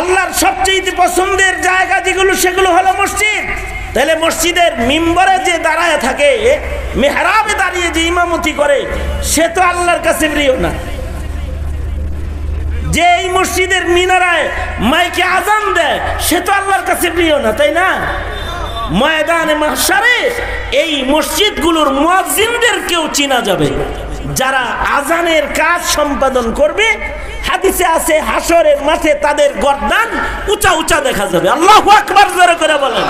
আল্লাহর সবচেয়ে পছন্দের জায়গা যেগুলো সেগুলো হলো মসজিদ। তাহলে মসজিদের মিম্বরে যে দাঁড়ায় থাকে, মেহরাবে দাঁড়িয়ে যে ইমামতি করে, সে তো আল্লাহর কাছে প্রিয় না। যে এই মসজিদের মিনারায় মাইকে আজান দেয়, সে তো আল্লাহর কাছে প্রিয় না, তাই না? ময়দানে মাহশারে এই মসজিদগুলোর মুয়াজ্জিনদেরকেও চিনা যাবে, যারা আজানের কাজ সম্পাদন করবে। হাদিসে আছে হাসরের মাঠে তাদের গর্দান উঁচা উঁচা দেখা যাবে। আল্লাহু আকবার জোরে করে বলেন।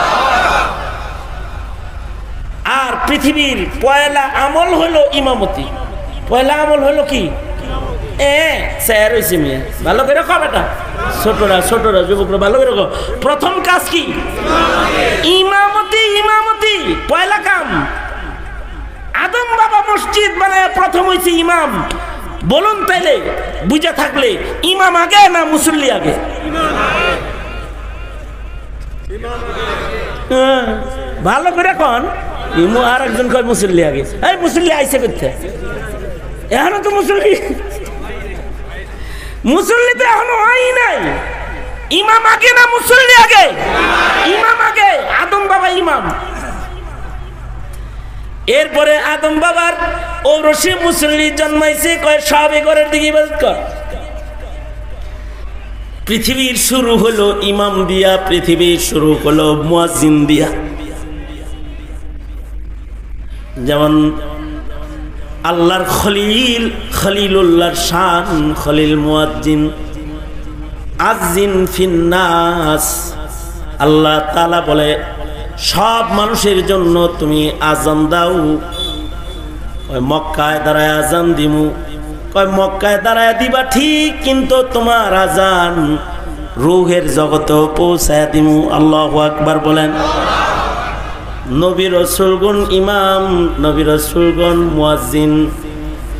আর পৃথিবীর পয়লা আমল হলো ইমামতি। পয়লা আমল হলো কি? স্যার হয়েছে মেয়ে, ভালো করে কো বেটা, ছোটরা যুবকরা ভালো করে কো। প্রথম কাজ কি? ইমামতি। ইমামতি পয়লা কাম। আদম বাবা মসজিদ বানায় প্রথম হয়েছে ইমাম। বলুন তাইলে বুঝে থাকলে, ইমাম আগে না মুসল্লি আগে? ভালো করে কন। আর একজন কয় মুসল্লি আগে। এই মুসল্লি আইসে করতে, এখনো তো মুসল্লি তো এখনো হয় নাই। ইমাম আগে না মুসল্লি আগে? ইমাম আগে। আদম বাবা ইমাম। এরপরে আদম বাবার ঔরসে মুসল্লি জন্মাইছে, কয় সব ঘরের দিকে কর। পৃথিবীর শুরু হলো ইমাম দিয়া, পৃথিবীর শুরু হলো মুয়াজ্জিন দিয়া। যেমন আল্লাহর খলিল, খলিলুল্লাহর শান খলিল মুয়াজ্জিন। আযিন ফিন্নাস, আল্লাহ তাআলা বলে সব মানুষের জন্য তুমি আজান দাও। মক্কায় দাঁড়ায় আজান দিমু, কয় মক্কায় দাঁড়ায় দিবা ঠিক, কিন্তু তোমার আজান রূহের জগতেও পৌঁছায় দিমু। আল্লাহু আকবার বলেন। নবী রাসূলগণ ইমাম, নবী রাসূলগণ মুয়াজ্জিন,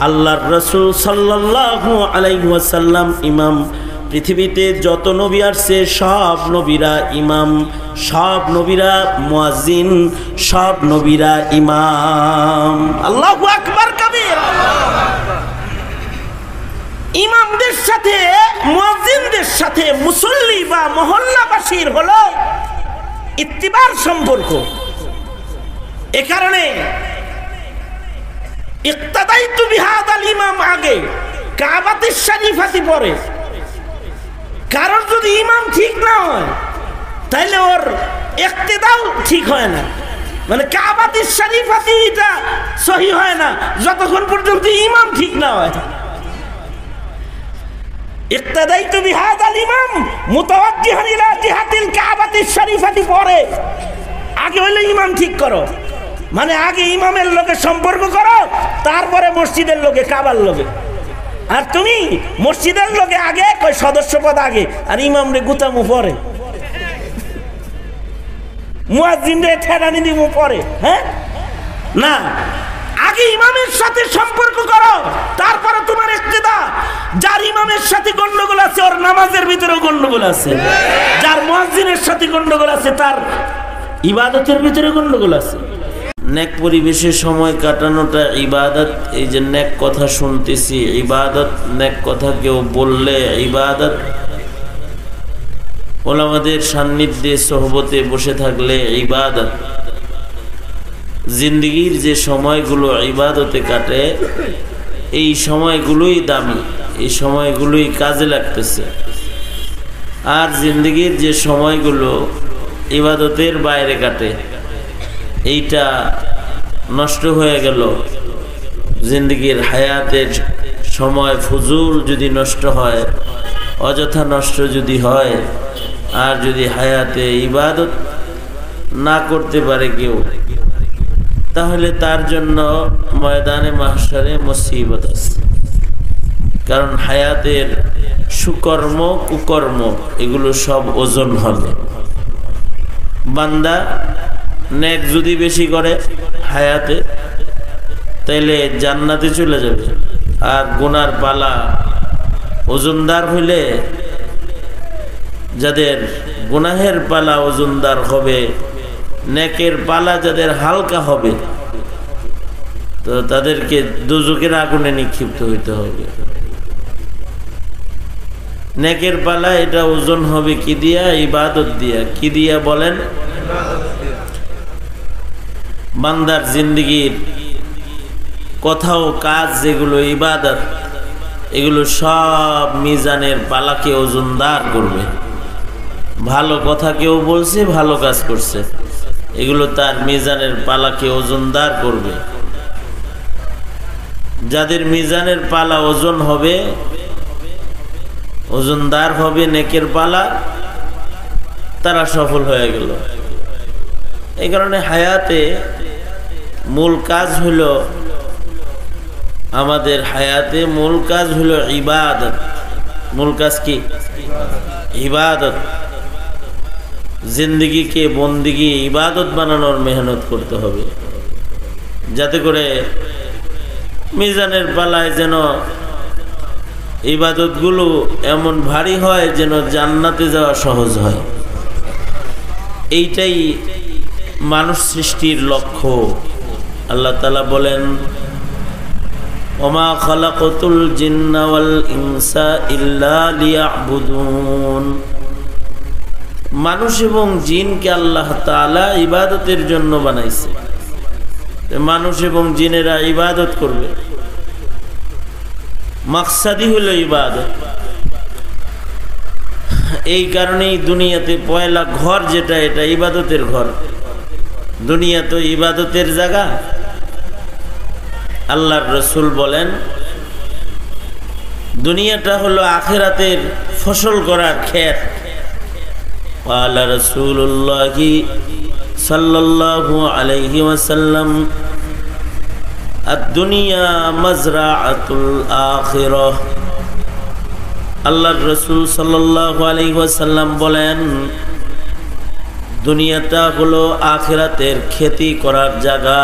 আল্লাহর রাসূল সাল্লাল্লাহু আলাইহি ওয়াসাল্লাম ইমাম। পৃথিবীতে যত নবী আসছে সব নবীরা ইমাম, সব নবীরা মুয়াজ্জিন, সব নবীরা ইমাম। আল্লাহু আকবার কবীর। ইমামদের সাথে মুয়াজ্জিনদের সাথে মুসল্লি বা মহল্লাবাসীর হলো ইত্তিবার সম্পর্ক। এ কারণে ইক্তাদাইতু বিহাদাল ইমাম আগে, কাবাতুশ শরীফাতি পরে। কারণ যদি ইমাম ঠিক না হয় তাইলে ওর ইক্তিদাও ঠিক হয় না, মানে কাবাতুশ শরীফাতিটা সহিহ হয় না যতক্ষণ পর্যন্ত ইমাম ঠিক না হয়। ইক্তাদাইতু বিহাদাল ইমাম মুতাওয়াজ্জিহান ইলা জিহাতিল কাবাতুশ শরীফাতি পরে। আগে হইলে ইমাম ঠিক করো, মানে আগে ইমামের লোকের সম্পর্ক করো, তারপরে মসজিদের লোকে, কাবার লোকে। আর তুমি মসজিদের লোকে আগে, কই সদস্য পদ আগে, আর ইমাম রে গুতামু পরে, মুয়াজ্জিন রে ঠেলানি দিমু পরে। হ্যাঁ না, আগে ইমামের সাথে সম্পর্ক করো, তারপরে তোমার ইক্তিদা। যার ইমামের সাথে গন্ডগোল আছে ওর নামাজের ভিতরেও গন্ডগোল আছে, যার মুয়াজ্জিনের সাথে গন্ডগোল আছে তার ইবাদতের ভিতরে গন্ডগোল আছে। নেক পরিবেশে সময় কাটানোটা ইবাদত। এই যে নেক কথা শুনতেছি ইবাদত, নেক কথা কেউ বললে ইবাদত, ওলামাদের সান্নিধ্যে সোহবতে বসে থাকলে ইবাদত। জিন্দেগির যে সময়গুলো ইবাদতে কাটে, এই সময়গুলোই দামি, এই সময়গুলোই কাজে লাগতেছে। আর জিন্দেগির যে সময়গুলো ইবাদতের বাইরে কাটে, এইটা নষ্ট হয়ে গেল। জিন্দেগির হায়াতের সময় ফুজুল যদি নষ্ট হয়, অযথা নষ্ট যদি হয়, আর যদি হায়াতে ইবাদত না করতে পারে কেউ, তাহলে তার জন্য ময়দানে মাহশারে মুসিবত আছে। কারণ হায়াতের সুকর্ম কুকর্ম এগুলো সব ওজন হবে। বান্দা নেক যদি বেশি করে হায়াতে, তাইলে জান্নাতে চলে যাবে। আর গুনার পালা ওজনদার হইলে, যাদের গুনাহের পালা ওজনদার হবে, নেকের পালা যাদের হালকা হবে, তো তাদেরকে দুজকের আগুনে নিক্ষিপ্ত হইতে হবে। নেকের পালা এটা ওজন হবে কি দিয়া? ইবাদত দিয়া। কি দিয়া বলেন? বান্দার জিন্দেগীর কথা ও কাজ যেগুলো ইবাদত, এগুলো সব মিজানের পালাকে ওজনদার করবে। ভালো কথা কেউ বলছে, ভালো কাজ করছে, এগুলো তার মিজানের পালাকে ওজনদার করবে। যাদের মিজানের পালা ওজন হবে, ওজনদার হবে নেকের পালা, তারা সফল হয়ে গেল। এই কারণে হায়াতে মূল কাজ হলো, আমাদের হায়াতে মূল কাজ হলো ইবাদত। মূল কাজ কি? ইবাদত। জিন্দেগিকে বন্দিগি ইবাদত বানানোর মেহনত করতে হবে, যাতে করে মিজানের পালায় যেন ইবাদতগুলো এমন ভারী হয় যেন জান্নাতে যাওয়া সহজ হয়। এইটাই মানুষ সৃষ্টির লক্ষ্য। আল্লাহ তাআলা বলেন, ওমা খালাকতুল জিন্না ওয়াল ইনসা ইল্লা লিয়াবুদুন। মানুষ এবং জিনকে আল্লাহ তাআলা ইবাদতের জন্য বানাইছে। মানুষ এবং জিনেরা ইবাদত করবে, মাকসাদই হলো ইবাদত। এই কারণেই দুনিয়াতে পয়লা ঘর যেটা, এটা ইবাদতের ঘর। দুনিয়া তো ইবাদতের জায়গা। আল্লাহর রাসূল বলেন, দুনিয়াটা হলো আখিরাতের ফসল করার ক্ষেত। ক্বালা রাসূলুল্লাহি সাল্লাল্লাহু আলাইহি ওয়াসাল্লাম, আদ-দুনিয়া মাজরাআতুল আখিরাহ। আল্লাহর রাসূল সাল্লাল্লাহু আলাইহি ওয়াসাল্লাম বলেন, দুনিয়াটা হলো আখিরাতের খেতি করার জায়গা।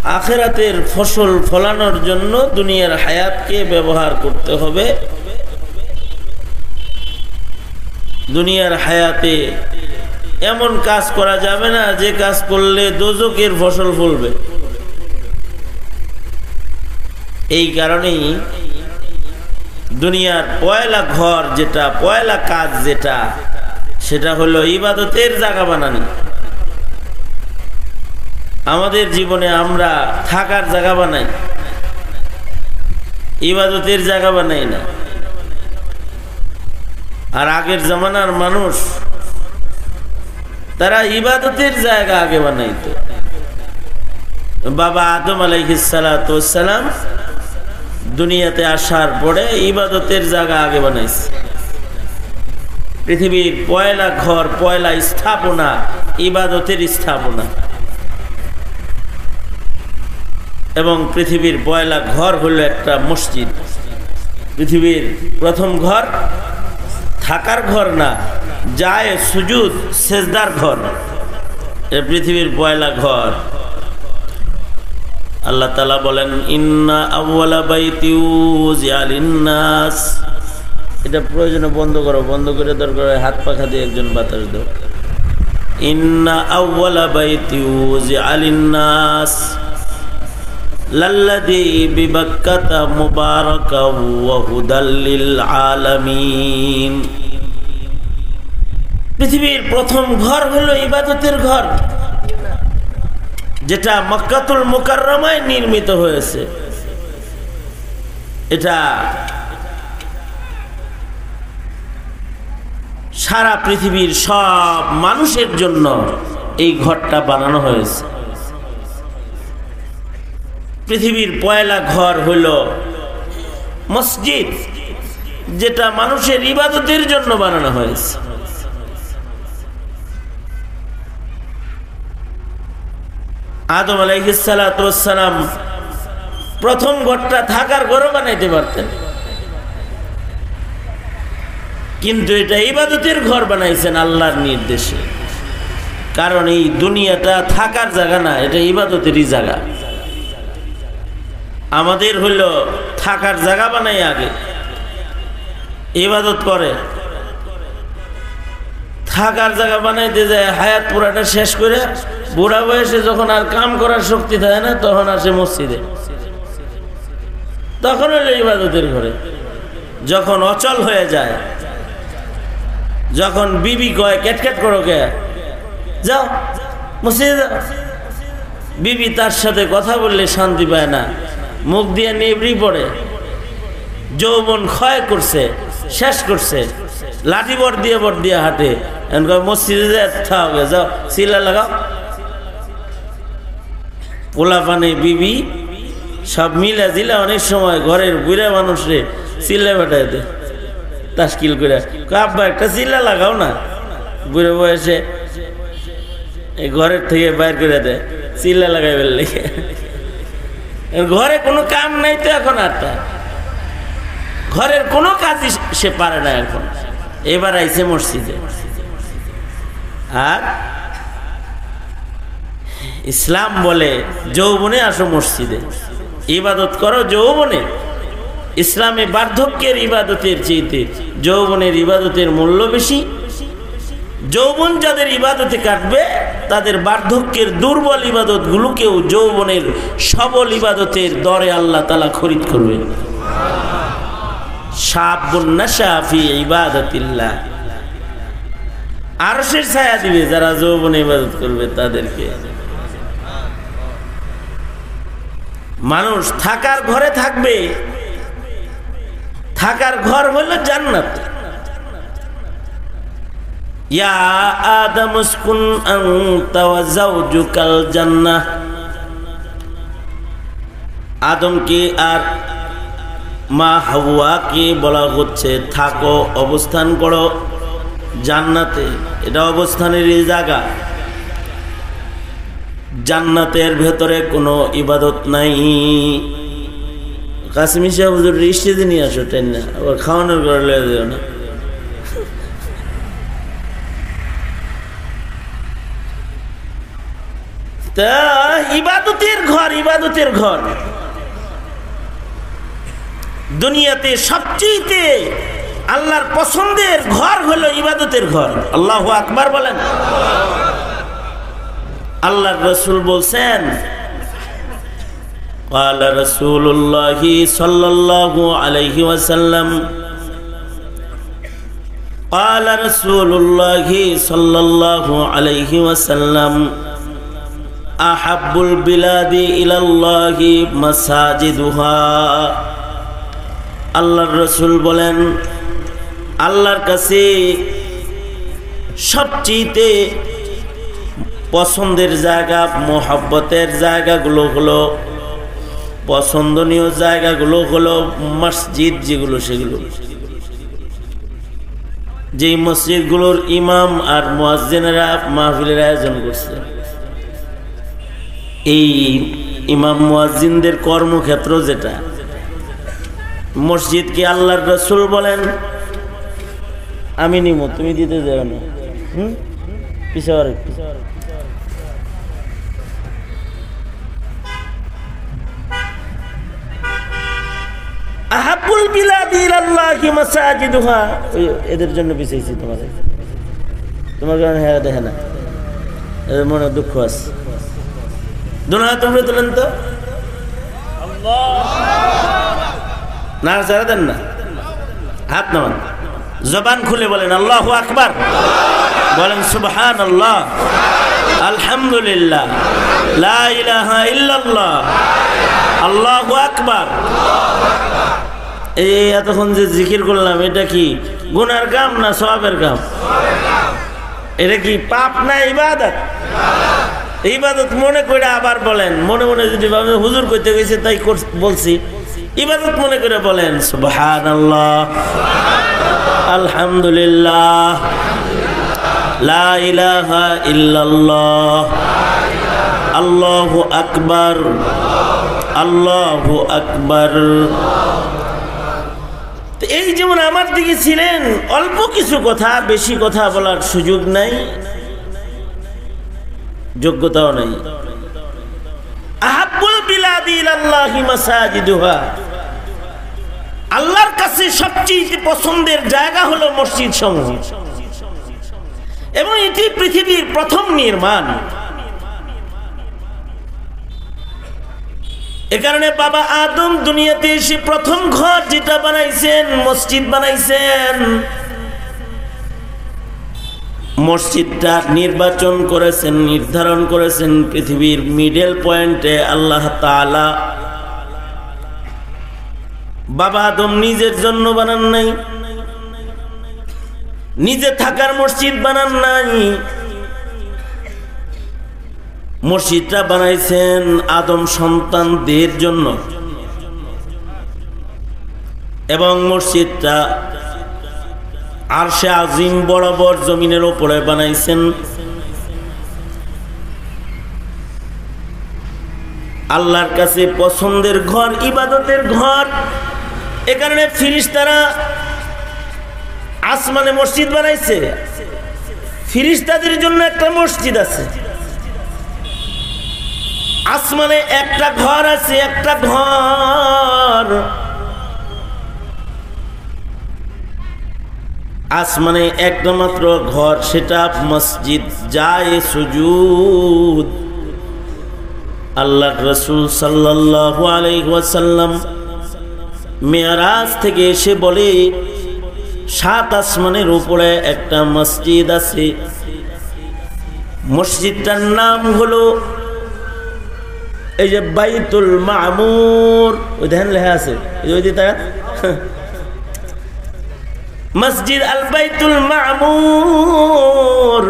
আখিরাতের ফসল ফলানোর জন্য দুনিয়ার হায়াতকে ব্যবহার করতে হবে। দুনিয়ার হায়াতে এমন কাজ করা যাবে না যে কাজ করলে দোজখের ফসল ফলবে। এই কারণেই দুনিয়ার পয়লা ঘর যেটা, পয়লা কাজ যেটা, সেটা হলো ইবাদতের জায়গা বানানো। আমাদের জীবনে আমরা থাকার জায়গা বানাই, ইবাদতের জায়গা বানাই না। আর আগের জামানার মানুষ, তারা ইবাদতের জায়গা আগে বানাইতো। বাবা আদম আলাইহিস সালাতু ওয়াস সালাম দুনিয়াতে আসার পরে ইবাদতের জায়গা আগে বানাইছে। পৃথিবীর পয়লা ঘর, পয়লা স্থাপনা ইবাদতের স্থাপনা। এবং পৃথিবীর পয়লা ঘর হলো একটা মসজিদ। পৃথিবীর প্রথম ঘর থাকার ঘর না, যায় সুজুদ সেজদার ঘর। এ পৃথিবীর পয়লা ঘর। আল্লাহ তাআলা বলেন, ইন্না আউওয়ালা বাইতি উযিআ লিন-নাস। এটা প্রয়োজনে বন্ধ করো, বন্ধ করে দরকার হাত পাখা দিয়ে একজন বাতাস দাও। ইন্না আউওয়ালা বাইতি উযিআ লিন-নাস লাল্লাযী বিবাক্কাতা মুবারাকাও ওয়া হুদাল লিল আলামিন। পৃথিবীর প্রথম ঘর হলো ইবাদতের ঘর, যেটা মক্কাতুল মুকাররমায় নির্মিত হয়েছে। এটা সারা পৃথিবীর সব মানুষের জন্য এই ঘরটা বানানো হয়েছে। পৃথিবীর পয়লা ঘর হলো মসজিদ, যেটা মানুষের ইবাদতের জন্য বানানো হয়েছে। আদম আলাইহিস সালাতু ওয়াস সালাম প্রথম ঘরটা থাকার ঘরও বানাইতে পারতেন, কিন্তু এটা ইবাদতের ঘর বানাইছেন আল্লাহর নির্দেশে। কারণ এই দুনিয়াটা থাকার জায়গা না, এটা ইবাদতেরই জায়গা। আমাদের হইল থাকার জায়গা বানাই আগে ইবাদত করে, থাকার জায়গা বানাইতে যায় হায়াত পুরাটা শেষ করে বুড়া বয়সে যখন আর কাম করার শক্তি থাকে না, তখন আসে মসজিদে, তখন হইল ইবাদতের ঘরে। যখন অচল হয়ে যায়, যখন বিবি কয় ক্যাটক্যাট করো কে, যাও মসজিদে যাও, বিবি তার সাথে কথা বললে শান্তি পায় না, মুখ দিয়ে নেবড়ি পড়ে, যৌবন ক্ষয় করছে, শেষ করছে, লাঠি বট দিয়ে হাঁটে, মসজিদে যাও সিলা লাগাও। পোলা পানে বিবি সব মিলা জিলা অনেক সময় ঘরের বুড়া মানুষরে চিল্লা বেটায় দেয়, তাস্কিল করে, আব্বা একটা চিল্লা লাগাও না, বুড়ো বয়সে এই ঘরের থেকে বাইর করে দেয়, চিল্লা লাগাই ফেললে। ঘরে কোনো কাম নাই তো এখন, আর ঘরের কোনো কাজই সে পারে না এখন, এবার আইছে মসজিদে। আর ইসলাম বলে যৌবনে আসো মসজিদে, ইবাদত করো যৌবনে। ইসলামে বার্ধক্যের ইবাদতের চেয়ে যৌবনের ইবাদতের মূল্য বেশি। যৌবন যাদের ইবাদতে কাটবে তাদের বার্ধক্যের দুর্বল ইবাদতগুলোকেও যৌবনের সবল ইবাদতের দরে আল্লাহ তাআলা খরিদ করবে। শাবুন নাশা ফি ইবাদাতিল্লাহ, আরশের ছায়া দিবে যারা যৌবনে ইবাদত করবে তাদেরকে। মানুষ থাকার ঘরে থাকবে, থাকার ঘর হলো জান্নাত। ইয়া আদম উসকুন আনতা ওয়া যাওজুকাল জান্নাহ, আদমকে আর মা হাওয়াকে বলা হচ্ছে থাকো, অবস্থান করো জান্নাতে। এটা অবস্থানের জায়গা। জান্নাতের ভেতরে কোনো ইবাদত নাই। কাশ্মীর সাহেব হুজুর স্টেজে নিয়ে আসো, ট্রেন না আবার খাওয়ানোর ঘরে লেগে দিও না। তা ইবাদতের ঘর, ইবাদতের ঘর। দুনিয়াতে সবচেয়ে আল্লাহর পছন্দের ঘর হলো ইবাদতের ঘর। আল্লাহু আকবার বলেন। আল্লাহর রাসূল বলছেন, قال رسول الله صلى الله عليه وسلم قال رسول الله صلى الله عليه وسلم أحب البلاد إلى الله مساجدها। আল্লাহর রাসূল বলেন, আল্লাহর কাছে সবচেয়ে পছন্দের জায়গা, মোহাব্বতের জায়গাগুলো হলো, পছন্দনীয় জায়গাগুলো হলো মসজিদ যেগুলো, সেগুলো যেই মসজিদগুলোর ইমাম আর মুয়াজ্জিনেরা মাহফিলের আয়োজন করছে। এই ইমাম মুয়াজ্জিনদের কর্মক্ষেত্র যেটা মসজিদকে আল্লাহর রাসূল বলেন, আমি নিব, তুমি দিতে যাবে না। পিছাওয়ার আহাবুল বিলাদি ইলাল্লাহি মাসাজিদুহা, এদের জন্য পিছাইছি তোমাদের, তোমার কারণে হ্যাঁ দেখে না, এদের মনে দুঃখ আছে। দুনা তোমরা তোলেন তো, না ছাড়া দেন না, হাত নামান, জবান খুলে বলেন আল্লাহু আকবার, বলেন সুবহানাল্লাহ, আলহামদুলিল্লাহ, লা ইলাহা ইল্লাল্লাহ, আল্লাহু আকবার। এই এতক্ষণ যে জিকির করলাম, এটা কি গুনার কাম না সওয়াবের কাম? এটা কি পাপ না ইবাদত? ইবাদত মনে করে আবার বলেন, মনে মনে যদি ভাবেন হুজুর কইতে গেছে তাই বলছি, ইবাদত মনে করে বলেন সুবহানাল্লাহ, আলহামদুলিল্লাহ, লা ইলাহা ইল্লাল্লাহ, আল্লাহু আকবার, আল্লাহু আকবার। এই যেমন আমার দিকে ছিলেন, অল্প কিছু কথা, বেশি কথা বলার সুযোগ নাই, যোগ্যতাও নাই। আহাব্বুল বিলাদি ইলাল্লাহি মাসাজিদুহা, আল্লাহর কাছে সবচেয়ে পছন্দের জায়গা হলো মসজিদ সমূহ, এবং এটি পৃথিবীর প্রথম নির্মাণ। এ কারণে বাবা আদম দুনিয়াতে এসে প্রথম ঘর যেটা বানাইছেন, মসজিদ বানাইছেন। মসজিদটা নির্বাচন করেছেন, নির্ধারণ করেছেন পৃথিবীর মিডল পয়েন্টে আল্লাহ তাআলা। বাবা আদম নিজের জন্য বানান নাই, নিজে থাকার মসজিদ বানান নাই, মসজিদটা বানাইছেন আদম সন্তানদের জন্য। এবং মসজিদটা আরশে আজিম বরাবর জমিনের উপরে বানাইছেন। আল্লাহর কাছে পছন্দের ঘর, ইবাদতের ঘর। এ কারণে ফেরেশতারা আসমানে মসজিদ বানাইছে, ফেরেশতাদের জন্য একটা মসজিদ আছে। আসমানে একটা ঘর আছে, একটা ঘর। আসমানে একটা মাত্র ঘর, সেটা মসজিদ জায়ে সুজুদ। আল্লাহর রাসূল সাল্লাল্লাহু আলাইহি ওয়াসাল্লাম মেরাজ থেকে এসে বলে, 7 আসমানের উপরে একটা মসজিদ আছে, মসজিদটার নাম হলো এই যে বাইতুল মামুর। ওই দেখেন লেখা আছে, ওই যে তা মসজিদ আল বাইতুল মামুর।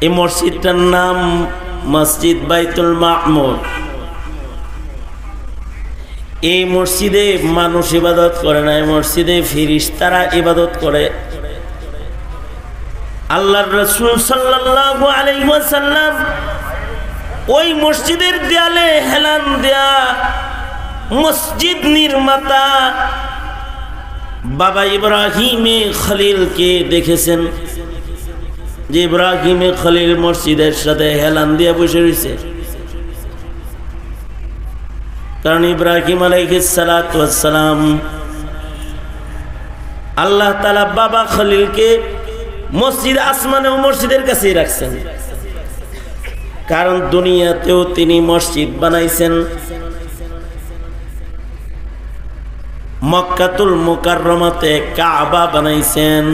এই মসজিদটার নাম মসজিদ বাইতুল মামুর। এই মসজিদে মানুষ ইবাদত করে না, এই মসজিদে ফেরেশতারা ইবাদত করে। আল্লাহর রাসূল সাল্লাল্লাহু আলাইহি ওয়াসাল্লাম ওই মসজিদের দেয়ালে হেলান দেয়া মসজিদ নির্মাতা বাবা ইব্রাহিমে খলিলকে দেখেছেন, যে ইব্রাহিমে খলিল মসজিদের সাথে হেলান দিয়ে বসে রয়েছে। কারণ ইব্রাহিম আলাইহিস সালাতু ওয়াস সালাম, আল্লাহ তাআলা বাবা খলিলকে মসজিদ আসমানে ও মসজিদের কাছেই রাখছেন। কারণ দুনিয়াতেও তিনি মসজিদ বানাইছেন। মক্কাতুল মুকাররমাতে কাবা বানাইছেন,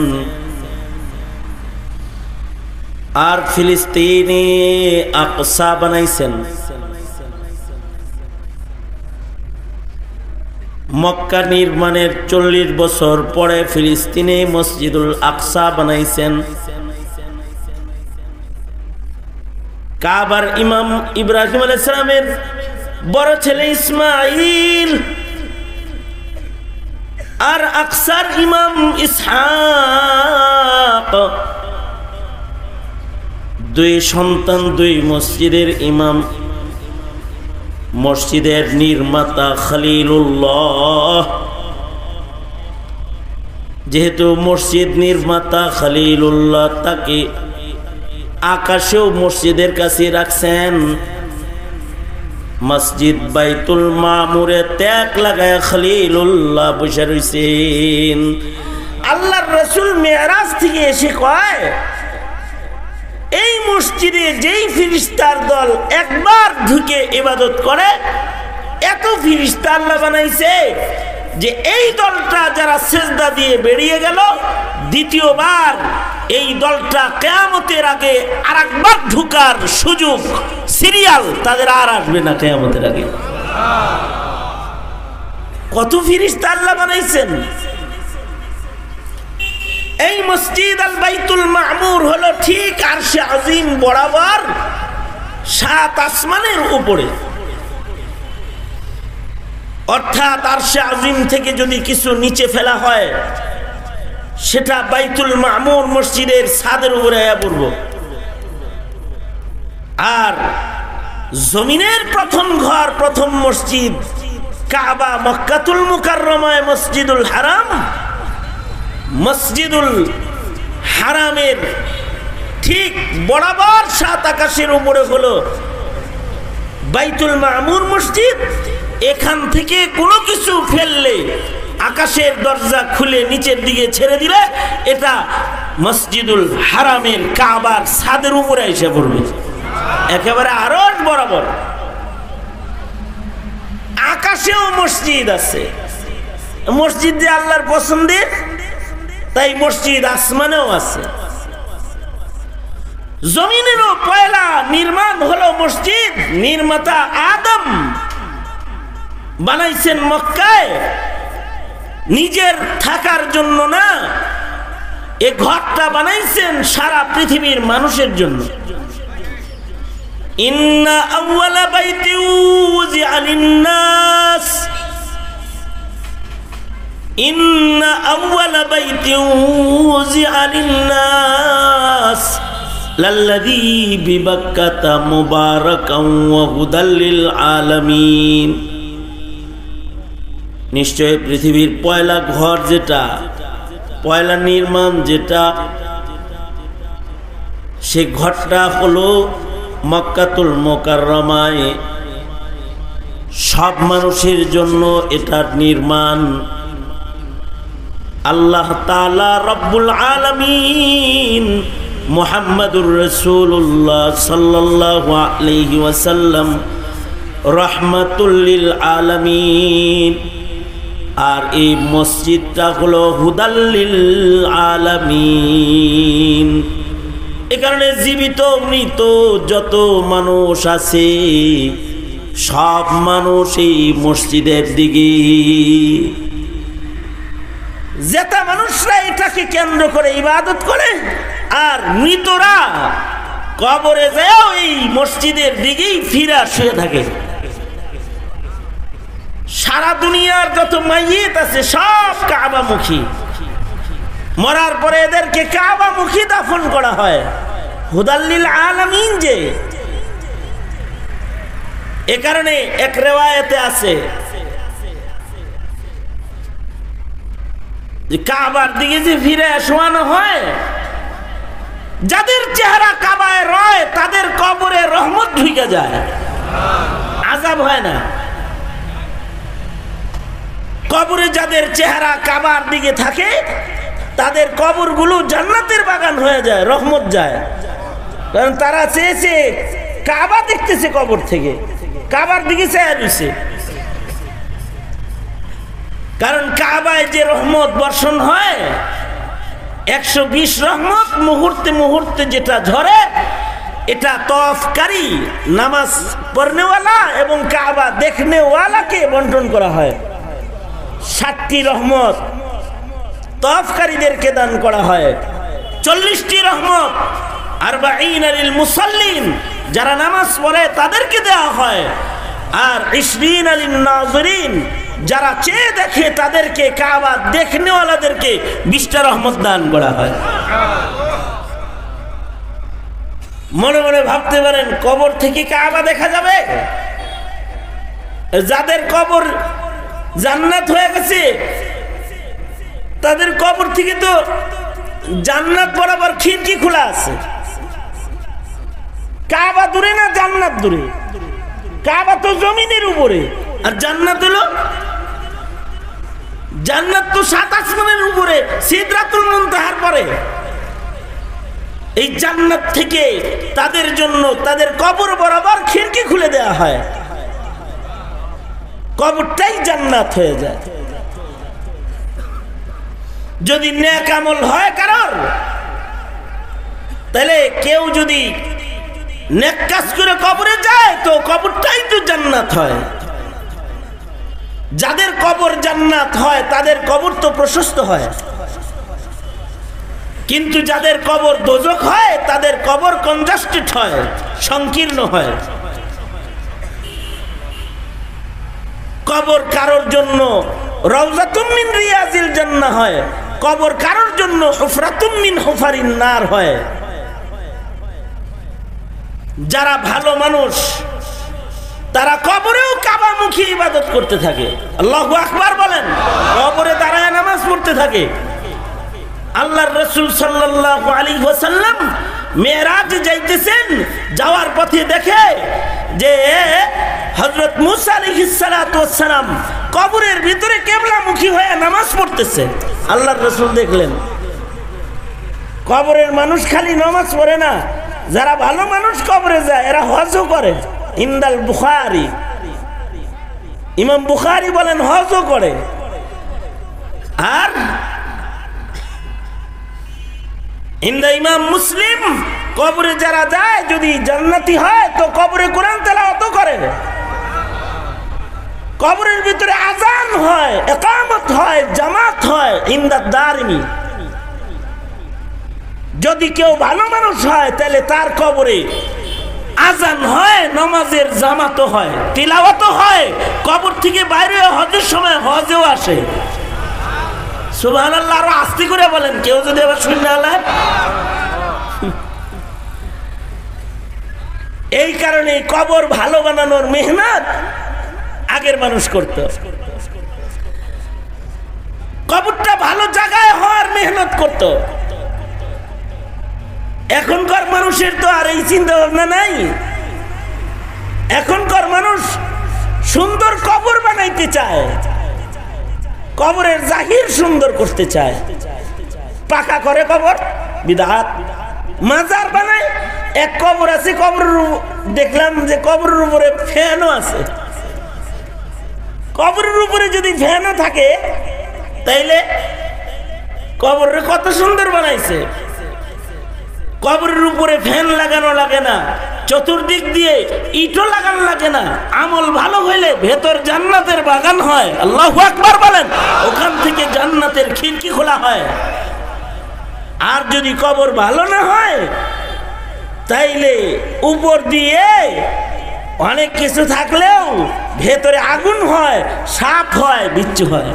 আর ফিলিস্তিনে আকসা বানাইছেন। মক্কা নির্মাণের 40 বছর পরে ফিলিস্তিনে মসজিদুল আকসা বানাইছেন। কাবার ইমাম ইব্রাহিম আলাইহিস সালামের বড় ছেলে ইসমাঈল, আর আকসার ইমাম ইসহাক। 2 সন্তান, 2 মসজিদের ইমাম। মসজিদের নির্মাতা খলিলুল্লাহ। যেহেতু মসজিদ নির্মাতা খলিলুল্লাহ, তাকে আকাশেও মসজিদের কাছে রাখছেন। মসজিদ বাইতুল মামুরে ত্যাগ লাগায় খলিলুল্লাহ বসে রয়েছেন। আল্লাহর রাসূল মেরাজ থেকে এসে কয়, এই মসজিদে যেই ফেরেশতার দল একবার ঢুকে ইবাদত করে, এত ফেরেশতা আল্লাহ বানাইছে যে এই দলটা যারা সিজদা দিয়ে বেরিয়ে গেল, দ্বিতীয়বার এই দলটা কিয়ামতের আগে আরেকবার ঢুকার সুযোগ, সিরিয়াল তাদের আর আসবে না কিয়ামতের আগে। কত ফেরেশতা আল্লাহ বানাইছেন। এই মসজিদ আল বাইতুল মামুর হলো ঠিক আরশে আজিম বরাবর 7 আসমানের উপরে। অর্থাৎ আরশে আজিম থেকে যদি কিছু নিচে ফেলা হয়, সেটা বাইতুল মামুর মসজিদের ছাদের উপরে আয়া পড়ব। আর জমিনের প্রথম ঘর, প্রথম মসজিদ কাবা, মক্কাতুল মুকাররমায় মসজিদুল হারাম। মসজিদুল হারামের ঠিক বরাবর 7 আকাশের উপরে হলো বাইতুল মামুর মসজিদ। এখান থেকে কোনো কিছু ফেললে, আকাশের দরজা খুলে নিচের দিকে ছেড়ে দিলে, এটা মসজিদুল হারামের কাবার ছাদের উপরে এসে পড়বে, একেবারে আরশ বরাবর। আকাশেও মসজিদ আছে, মসজিদ যে আল্লাহর পছন্দের, তাই মসজিদ আসমানেও আছে। জমিনেরও পয়লা নির্মাণ হলো মসজিদ। নির্মাতা আদম বানাইছেন মক্কায়, নিজের থাকার জন্য না, এ ঘরটা বানাইছেন সারা পৃথিবীর মানুষের জন্য। ইন্না আউয়ালা বাইতি উযিআ লিন-নাস, ইন্না আউয়ালা বাইতি উযিআ লিন-নাস লাল্লাযী বিবাক্কাতা মুবারাকান ওয়া হুদাল লিল আলামিন। নিশ্চয় পৃথিবীর পয়লা ঘর যেটা, পয়লা নির্মাণ যেটা, সে ঘরটা হলো মক্কাতুল মুকাররমায়। সব মানুষের জন্য এটার নির্মাণ। আল্লাহ তাআলা রব্বুল আলামিন মুহাম্মাদুর রাসূলুল্লাহ সাল্লাল্লাহু আলাইহি ওয়াসাল্লাম রাহমাতুল লিল আলামিন। আর এই মসজিদটা হলো হুদাল লিল আলামিন। এ কারণে জীবিত মৃত যত মানুষ আছে সব মানুষ এই মসজিদের দিকে, যেটা মানুষরা এটাকে কেন্দ্র করে ইবাদত করে, আর মৃতরা কবরে যাও এই মসজিদের দিকেই ফিরা শুয়ে থাকে। সারা দুনিয়ার যত মাইয়িত আছে সব কাবামুখী, মরার পরে এদেরকে কাবামুখী দাফন করা হয়। হুদাল লিল আলামিন যে, এ কারণে এক রিওয়ায়াতে আছে যে কাবার দিকে যে ফিরে শোয়ানো হয়, যাদের চেহারা কাবায় রয় তাদের কবরে রহমত ঢুকে যায়, আযাব হয় না। কবরে যাদের চেহারা কাবার দিকে থাকে তাদের কবরগুলো জান্নাতের বাগান হয়ে যায়, রহমত যায়। কারণ তারা চেয়েছে, কাবা দেখতেছে কবর থেকে, কাবার দিকে চেয়ে রয়েছে। কারণ কাবায় যে রহমত বর্ষণ হয়, 120 রহমত মুহূর্তে মুহূর্তে যেটা ঝরে, এটা তওয়াফকারী, নামাজ পড়নেওয়ালা এবং কাবা দেখনেওয়ালাকে বন্টন করা হয়। 60টি রহমত তওয়াফকারীদেরকে দান করা হয়, 40টি রহমত আরবাঈন লিল মুসাল্লিন, যারা নামাজ পড়ে তাদেরকে দেওয়া হয়, আর 20 লিন নাযিরিন, যারা চেয়ে দেখে তাদেরকে, কাবা দেখনেওয়ালাদেরকে 20টা রহমত দান করা হয়। মনে মনে ভাবতে পারেন, কবর থেকে কাবা দেখা যাবে? যাদের কবর জান্নাত হয়ে গেছে তাদের কবর থেকে তো জান্নাত বরাবর খিড়কি খোলা আছে। কাবা দূরে না জান্নাত দূরে? কাবা তো জমিনের উপরে, আর জান্নাত হলো, জান্নাত তো 7 আসমানের উপরে, সিদরাতুল মুনতাহার পরে। এই জান্নাত থেকে তাদের জন্য তাদের কবর বরাবর খিড়কি খুলে দেওয়া হয়, কবরটাই জান্নাত হয়ে যায়। যদি নেক আমল হয় কারোর, তাহলে কেউ যদি নেক কাজ করে কবরে যায় তো কবরটাই তো জান্নাত হয়। যাদের কবর জান্নাত হয় তাদের কবর তো প্রশস্ত হয়, কিন্তু যাদের কবর দোজখ হয় তাদের কবর কনজাস্টেড হয়, সংকীর্ণ হয়। কবর কারোর জন্য রাউযাতুম মিন রিয়াজিল জান্নাহ হয়, কবর কারোর জন্য হুফরাতুম মিন হুফারিন নার হয়। যারা ভালো মানুষ তারা কবরেও কাবামুখী ইবাদত করতে থাকে, আল্লাহু আকবার বলেন, কবরে দাঁড়ায় নামাজ পড়তে থাকে। আল্লাহর রাসূল সাল্লাল্লাহু আলাইহি ওয়াসাল্লাম মেরাজে যাইতেছেন, যাওয়ার পথে দেখে যে হযরত মুসা আলাইহিস সালাতু ওয়াস সালাম কবরের ভিতরে কিবলামুখী হয়ে নামাজ পড়তেছে। আল্লাহর রাসূল দেখলেন, কবরের মানুষ খালি নামাজ পড়ে না, যারা ভালো মানুষ কবরে যায় এরা হজও করে। ইনদাল বুখারী, ইমাম বুখারী বলেন হজও করে। আর ইন্দা ইমাম মুসলিম কবরে যারা যায় যদি জান্নাতি হয় তো কবরে কোরআন তেলাওয়াত করে, কবরের ভিতরে আজান হয়, ইকামত হয়, জামাত হয়। ইন্দা দারিমি যদি কেউ ভালো মানুষ হয় তাহলে তার কবরে আজান হয়, নামাজের জামাতও হয়, তিলাওয়াতও হয়, কবর থেকে বাইরে হজের সময় হজেও আসে। সুবহানাল্লাহ। আরো আস্তে করে বলেন, কেউ যদি আবার শুনে আলে। এই কারণে কবর ভালো বানানোর মেহনত আগের মানুষ করত। কবরটা ভালো জায়গায় হওয়ার মেহনত করত। এখনকার মানুষের তো আর এই চিন্তা ভাবনা নাই। এখনকার মানুষ সুন্দর কবর বানাইতে চায়, কবরের জাহির সুন্দর করতে চায়, পাকা করে কবর বিদআত। মাজার বানায়, এক কবর আছে, কবর দেখলাম যে কবরের উপরে ফ্যানও আছে। কবরের উপরে যদি ফ্যানও থাকে তাইলে কবরের কত সুন্দর বানাইছে। কবরের উপরে ফ্যান লাগানো লাগে না, চতুর্দিক দিয়ে ইটও লাগানো লাগে না। আমল ভালো হইলে ভেতর জান্নাতের বাগান হয়। আল্লাহু আকবার বলেন। ওখান থেকে জান্নাতের খিড়কি খোলা হয়। আর যদি কবর ভালো না হয় তাইলে উপর দিয়ে অনেক কিছু থাকলেও ভেতরে আগুন হয়, সাপ হয়, বিচ্ছু হয়।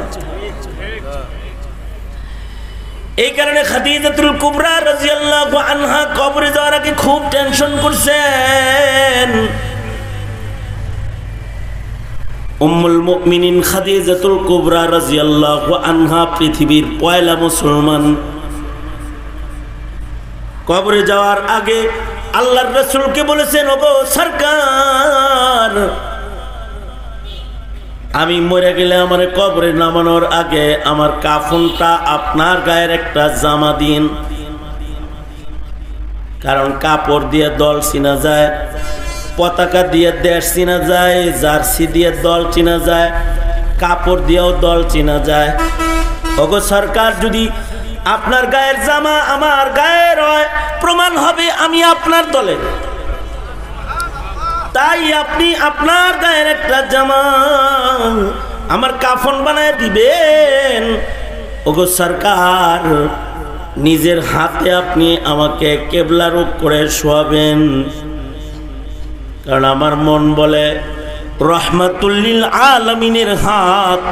এই কারণে খাদিজাতুল কুবরা রাদিয়াল্লাহু আনহা কবরে যাওয়ার আগে খুব টেনশন করছেন। উম্মুল মুমিনিন খাদিজাতুল কুবরা রাদিয়াল্লাহু আনহা পৃথিবীর পয়লা মুসলমান। কবরে যাওয়ার আগে আল্লাহর রাসূলকে বলেছেন, ওগো সরকার, আমি মরে গেলে আমার কবরে নামানোর আগে আমার কাফনটা আপনার গায়ের একটা জামা দিন। কারণ কাপড় দিয়ে দল চিনা যায়, পতাকা দিয়ে দেশ চিনা যায়, জার্সি দিয়ে দল চিনা যায়, কাপড় দিয়েও দল চিনা যায়। ওগো সরকার, যদি আপনার গায়ের জামা আমার গায়ের হয়, প্রমাণ হবে আমি আপনার দলে। তাই আপনি আপনার গায়ের একটা জামা আমার কাফন বানায় দিবেন। ওগো সরকার, নিজের হাতে আপনি আমাকে কেবলা রূপ করে শোয়াবেন। কারণ আমার মন বলে রহমাতুল লিল আলামিনের হাত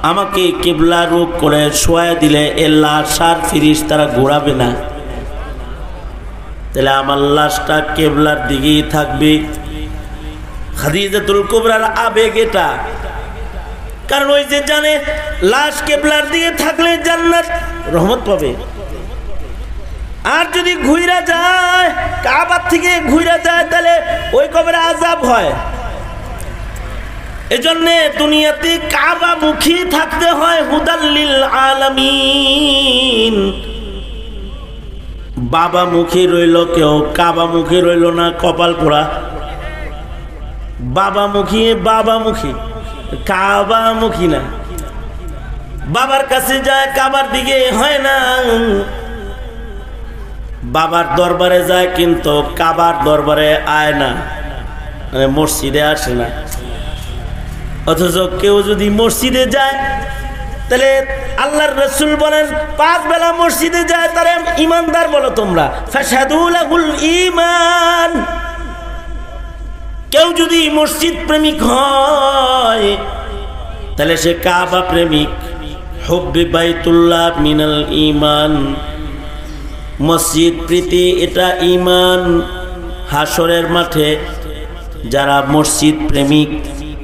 আমাকে কেবলা রূপ করে শোয়া দিলে এ লাশ আর ফেরেশতারা ঘোরাবে না। তাহলে আমার লাশটা কেবলার দিকেই থাকবে। খাদিজাতুল কুবরার আবেগ এটা। কারণ ওই যে জানে লাশ কেবলার দিকে থাকলে জান্নাত রহমত পাবে। আর যদি ঘুইরা যায়, কাবার থেকে ঘুইরা যায়, তাহলে ওই কবরে আযাব হয়। এজন্য দুনিয়াতে কাবা মুখী থাকতে হয়, হুদাল্লিল আলামিন। বাবা মুখী রইল কেউ, কাবা মুখী রইল না, কপাল পোড়া। বাবামুখী বাবামুখী, কাবামুখী না। বাবার কাছে যায়, কাবার দিকে হয় না। বাবার দরবারে যায় কিন্তু কাবার দরবারে আয় না, মানে মসজিদে আসে না। অথচ কেউ যদি মসজিদে যায় তাহলে আল্লাহর রাসূল বলেন 5 বেলা মসজিদে যায় তারে ঈমানদার বলো তোমরা। ফাশহাদু লাহুল ঈমান। কেউ যদি মসজিদ প্রেমিক হয় তাহলে সে কাবা প্রেমিক। হুব্বি বাইতুল্লাহ মিনাল ঈমান। মসজিদ প্রীতি এটা ঈমান। হাসরের মাঠে যারা মসজিদ প্রেমিক,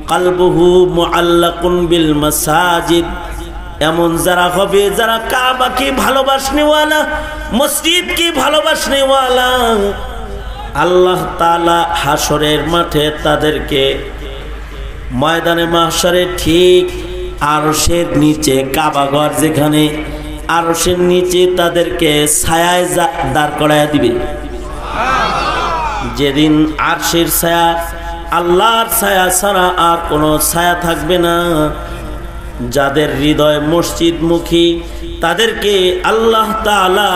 কলবুহু মুআল্লাকুন বিল মাসাজিদ, এমন যারা হবে যারা কাবাকে ভালোবাসনেওয়ালা, মসজিদকে ভালোবাসনেওয়ালা, আল্লাহ তাআলা হাসরের মাঠে তাদেরকে ময়দানে মাহশরে ঠিক আরশের নিচে, কাবাঘর যেখানে, আরশের নিচে তাদেরকে ছায়ায় দাঁড় করায় দিবে। যেদিন আরশের ছায়া আল্লাহর ছায়া ছাড়া আর কোনো ছায়া থাকবে না। যাদের হৃদয় মসজিদমুখী তাদেরকে আল্লাহ তাআলা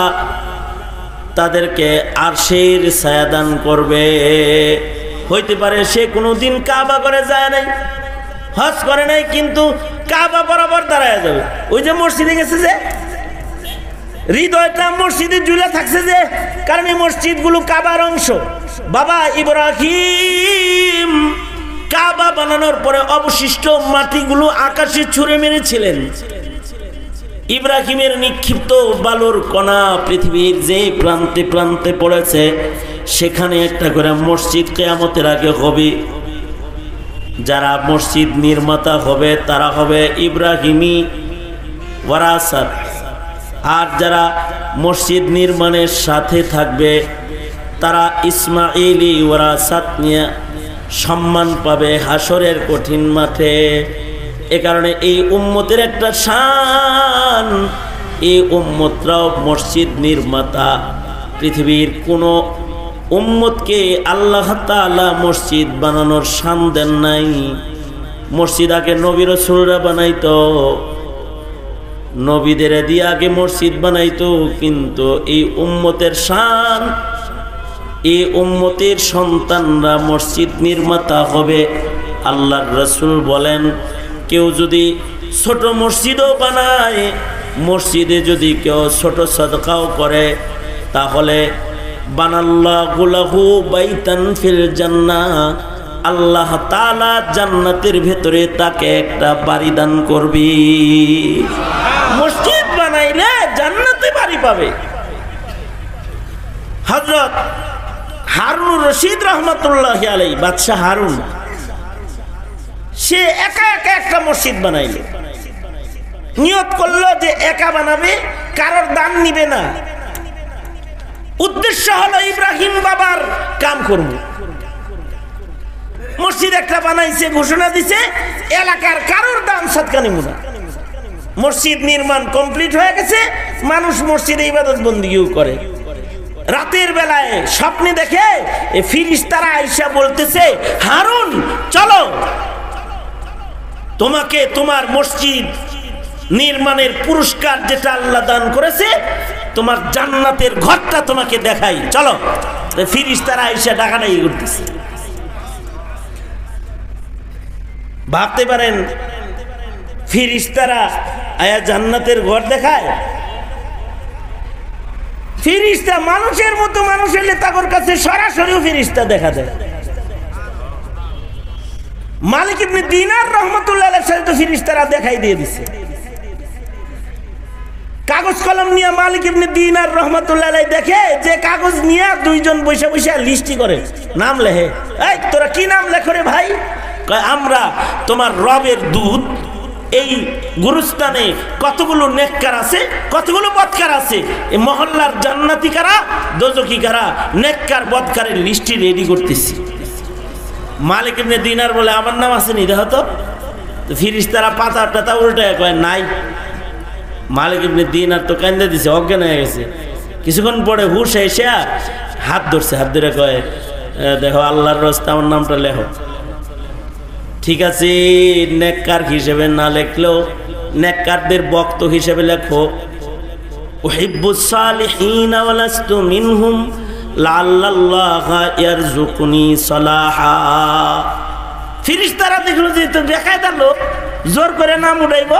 তাদেরকে আরশের ছায়া দান করবে। হইতে পারে সে কোনোদিন কাবা করে যায় নাই, হজ করে নাই, কিন্তু কাবা বরাবর দাঁড়ায় যাবে। ওই যে মসজিদে গেছে যে হৃদয়টা মসজিদে ঝুলে থাকছে যে, কারণ এই মসজিদগুলো কাবার অংশ। বাবা ইব্রাহিম কাবা বানানোর পরে অবশিষ্ট মাটিগুলো আকাশে ছুঁড়ে মেরেছিলেন। ইব্রাহিমের নিক্ষিপ্ত বালুর কণা পৃথিবীর যে প্রান্তে প্রান্তে পড়েছে, সেখানে একটা করে মসজিদ কিয়ামতের আগে হবে। যারা মসজিদ নির্মাতা হবে তারা হবে ইব্রাহিমি ওয়ারাসাত, আর যারা মসজিদ নির্মাণের সাথে থাকবে তারা ইসমাইলি ওয়ারাসাত নিয়ে সম্মান পাবে হাসরের কঠিন মাঠে। এ কারণে এই উম্মতের একটা শান, এই উম্মতরাও মসজিদ নির্মাতা। পৃথিবীর কোনো উম্মতকে আল্লাহ তাআলা মসজিদ বানানোর শান দেন নাই। মসজিদ আগে নবী রাসূলরা বানাইতো, নবীদের দিয়ে আগে মসজিদ বানাইতো, কিন্তু এই উম্মতের শান, এই উম্মতের সন্তানরা মসজিদ নির্মাতা হবে। আল্লাহর রাসূল বলেন, কেউ যদি ছোট মসজিদও বানায়, মসজিদে যদি কেউ ছোট সাদকাও করে, তাহলে বানাল্লাহু লাহু বাইতান ফিল জান্নাহ, আল্লাহ তাআলা জান্নাতের ভেতরে তাকে একটা বাড়ি দান করবি। মসজিদ বানাইলে জান্নাতে বাড়ি পাবে। হযরত হারুন রশিদ রহমতুল্লাহ আলাইহি, বাদশাহ হারুন, সে একা একা একটা মসজিদ বানাইল। নিয়ত করলো যে একা বানাবে, কারোর দান নিবে না। উদ্দেশ্য হলো ইব্রাহিম বাবার কাম করব। মসজিদ একটা বানাইছে, ঘোষণা দিছে এলাকার কারোর দান সদকা নিব না। মসজিদ নির্মাণ কমপ্লিট হয়ে গেছে, মানুষ মসজিদে ইবাদত বন্দিও করে। রাতের বেলায় স্বপ্নে দেখে ফিরিস্তারা আয়েশা বলতেছে, হারুন চলো, তোমাকে তোমার মসজিদ নির্মাণের পুরস্কার যেটা আল্লাহ দান করেছে, তোমার জান্নাতের ঘরটা তোমাকে দেখাই, চলো। ফিরিস্তারা আয়েশা ডাকাডাকি করতেছে। ভাবতে পারেন ফিরিস্তারা আয়া জান্নাতের ঘর দেখায়? ফিরিস্তা মানুষের মতো, মানুষ এলে তাদের কাছে সরাসরিও ফিরিস্তা দেখা দেয়। মালিক ইবনে দিনার রহমতুল্লাহ আলাইহির সাথে ফিরিস্তারা দেখাই দিয়ে দিছে। কাগজ কলম নিয়ে মালিক ইবনে দিনার রহমতুল্লাহ আলাইহি দেখে যে কাগজ নিয়ে দুইজন বৈশা বৈশা লিস্টি করে, নাম লেখে। এই তোরা কি নাম লেখো রে ভাই? কয় আমরা তোমার রবের দূত, এই গুরুস্থানে কতগুলো নেককার আছে, কতগুলো বদকার আছে, এই মহল্লার জান্নাতি কারা, দোজখী কারা, নেককার বদকারের লিস্টি রেডি করতেছি। মালিক ইবনে দিনার বলে, আমার নাম আছে নি দেখো তো। ফিরিস্তারা পাতা টাতা উল্টায় কয় নাই। মালিক ইবনে দিনার তো কান্দে দিছে, অজ্ঞান হয়ে গেছে। কিছুক্ষণ পরে হুশ এসে হাত ধরছে, হাত ধরে কয়, দেখো আল্লাহর রাস্তায় আমার নামটা লেখো। ঠিক আছে, নেককার হিসেবে না লেখলেও নেককারদের বক্ত হিসেবে লেখো। উহিব্বুস সালিহিনা ওয়া লাস্তু মিনহুম লাআল্লাল্লাহা ইয়ারযুকুনি সালাহা। ফিরিস্তারা দেখলো যে তো বেকায়দার লোক, জোর করে নাম উঠাইব,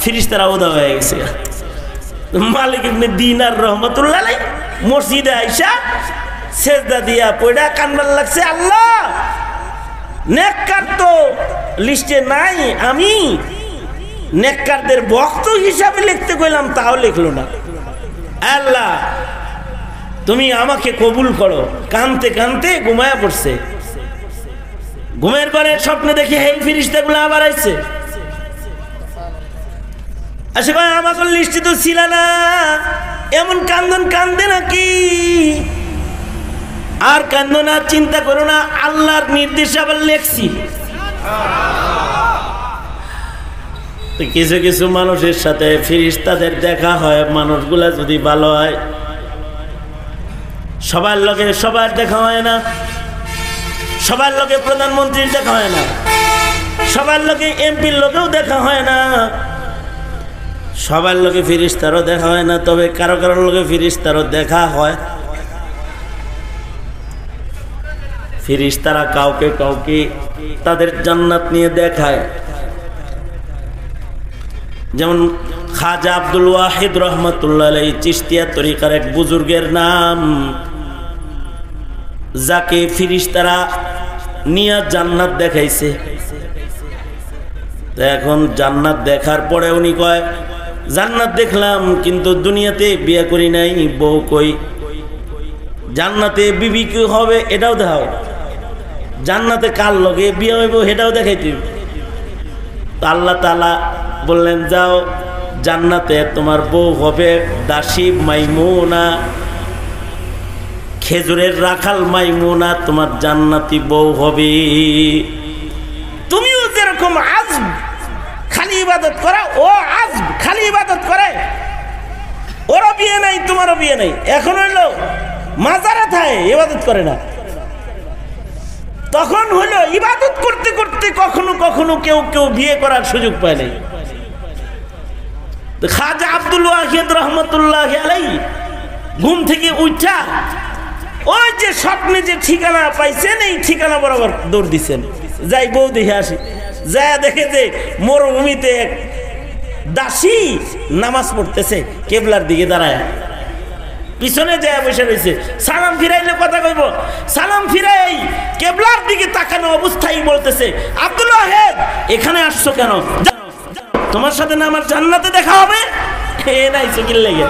ফিরিস্তারা ওদা হয়ে গেছে। মালিক ইবনে দিনার রহমতুল্লাহ আলাইহি মসজিদে আইসা সেজদা দিয়া পড়া কান্নার লাগছে, আল্লাহ নেককার তো লিস্টে নাই, আমি নেককারদের বক্ত হিসাবে লিখতে কইলাম, তাও লিখলো না। আল্লাহ তুমি আমাকে কবুল করো। কানতে কানতে ঘুমায়া পড়ছে। ঘুমের পরে স্বপ্নে দেখে এই ফিরিস্তাগুলো আবার আইছে, আসে কয় আমাকে লিস্টে তো ছিল না, এমন কান্দন কান্দে নাকি? আর কান্দো না, চিন্তা করো না, আল্লাহর নির্দেশ আবার লেখছি। কিছু কিছু মানুষের সাথে ফিরিস্তাদের দেখা হয়, মানুষগুলা যদি ভালো হয়। সবার লগে সবার দেখা হয় না, সবার লোকে প্রধানমন্ত্রীর দেখা হয় না, সবার লোকে এমপির লোকেও দেখা হয় না, সবার লোকে ফেরেশতারও দেখা হয় না, তবে কারো কারো লোকে ফেরেশতারও দেখা হয়। ফেরেশতারা কাউকে কাউকে তাদের জান্নাত নিয়ে দেখায়। যেমন খাজা আব্দুল ওয়াহিদ রহমতুল্লাহ আলাইহি চিশতিয়া তরিকার এক বুজুর্গের নাম, যাকে ফেরেশতারা নিয়ে জান্নাত দেখাইছে। এখন জান্নাত দেখার পরে উনি কয়, জান্নাত দেখলাম কিন্তু দুনিয়াতে বিয়ে করি নাই, বউ কই? জান্নাতে বিবি কি হবে এটাও দেখাও, জান্নাতে কার লগে বিয়ে হইব সেটাও দেখাইতে। আল্লাহ তাআলা বললেন, যাও জান্নাতে তোমার বউ হবে দাসী মাইমুনা, খেজুরের রাখাল মাইমুনা তোমার জান্নাতি বউ হবে। তুমিও যেরকম আজব খালি ইবাদত করা, ও আজব খালি ইবাদত করে, ওরও বিয়ে নাই তোমারও বিয়ে নাই, এখন হইলো মাজারে থাকে ইবাদত করে না। তখন হইলো ইবাদত করতে করতে কখনো কখনো কেউ কেউ বিয়ে করার সুযোগ পায় নাই। খাজা আব্দুল ওয়াহিদ রহমতুল্লাহ আলাইহি ঘুম থেকে উঠা ওই যে স্বপ্নে যে ঠিকানা পাইছেন, এই ঠিকানা বরাবর দৌড় দিচ্ছেন, যাই বউ দেখে আসি। যা দেখে যে মরুভূমিতে এক দাসী নামাজ পড়তেছে, কেবলার দিকে দাঁড়ায়, পিছনে যায় বসে রয়েছে। সালাম ফিরাইলে কথা কইব, সালাম ফিরাই কেবলার দিকে তাকানো অবস্থায় বলতেছে, আব্দুল ওয়াহিদ এখানে আসছো কেন? তোমার সাথে না আমার জান্নাতে দেখা হবে? এ নাই চকির লেগে।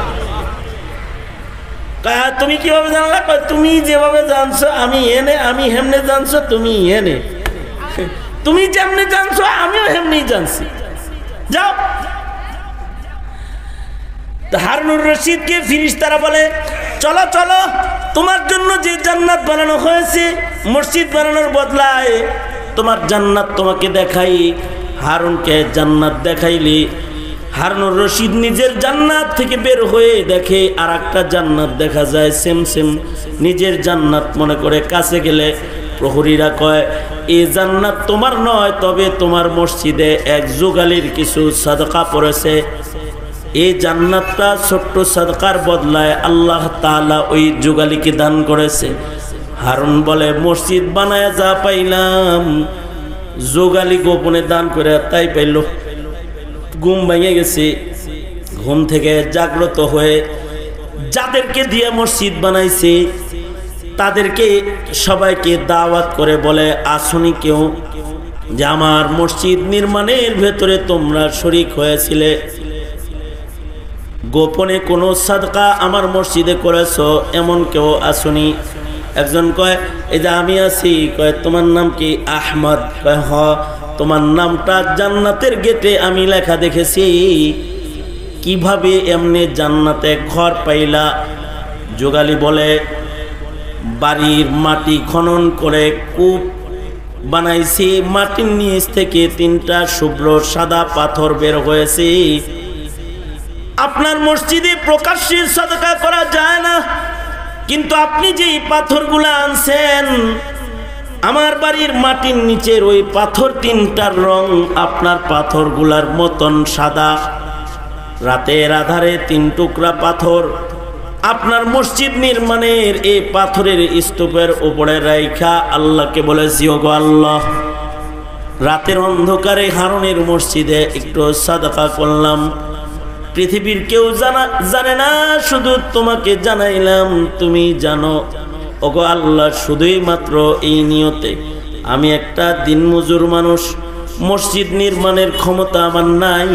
তুমি কিভাবে জানলা? তুমি যেভাবে জানছো আমি এনে, আমি হেমনে জানছো তুমি এনে, তুমি যেমনি জানছো আমিও হেমনি জানছি, যাও। হারুনুর রশিদকে ফেরেশতারা বলে, চলো চলো তোমার জন্য যে জান্নাত বানানো হয়েছে মসজিদ বানানোর বদলায় তোমার জান্নাত তোমাকে দেখাই। হারুনকে জান্নাত দেখাইলি, হারুনুর রশিদ নিজের জান্নাত থেকে বের হয়ে দেখে আর একটা জান্নাত দেখা যায়, সেম সেম নিজের জান্নাত মনে করে কাছে গেলে প্রহরীরা কয়, এই জান্নাত তোমার নয়, তবে তোমার মসজিদে এক যুগালির কিছু সাদকা পড়েছে, এই জান্নাতটা ছোট্ট সাদকার বদলায় আল্লাহ তাআলা ওই যুগালিকে দান করেছে। হারুন বলে, মসজিদ বানায় যা পাইলাম যুগালি গোপনে দান করে তাই পাইল। ঘুম ভেঙে গেছে, ঘুম থেকে জাগ্রত হয়ে যাদেরকে দিয়ে মসজিদ বানাইছে তাদেরকে সবাইকে দাওয়াত করে বলে, আসুনি কেউ যে আমার মসজিদ নির্মাণের ভেতরে তোমরা শরীক হয়েছিলে, গোপনে কোনো সাদকা আমার মসজিদে করেছো, এমন কেউ আসুনি? একজন কয়, এই যে আমি আছি। কয়, তোমার নাম কি? আহমদ। কয়, হ, তোমার নামটা জান্নাতের গেটে আমি লেখা দেখেছি, কিভাবে এমনি জান্নাতে ঘর পাইলা? যোগালি বলে, বাড়ির মাটি খনন করে কূপ বানাইছি, মাটির নিচ থেকে 3টা শুভ্র সাদা পাথর বের হয়েছে। আপনার মসজিদে প্রকাশ্যে সাদকা করা যায় না, কিন্তু আপনি যে পাথরগুলা আনছেন আমার বাড়ির মাটির নিচের ওই পাথর 3টার রং আপনার পাথরগুলার মতন সাদা। রাতের আধারে 3 টুকরা পাথর আপনার মসজিদ নির্মাণের এই পাথরের স্তূপের উপরে রাইখা আল্লাহকে বলেছি, ওগো আল্লাহ, রাতের অন্ধকারে হারুনের মসজিদে একটু সাদকা করলাম, পৃথিবীর কেউ জানে না, শুধু তোমাকে জানাইলাম, তুমি জানো। ওগো আল্লাহ, শুধুই মাত্র এই নিয়তে, আমি একটা দিনমজুর মানুষ, মসজিদ নির্মাণের ক্ষমতা আমার নাই,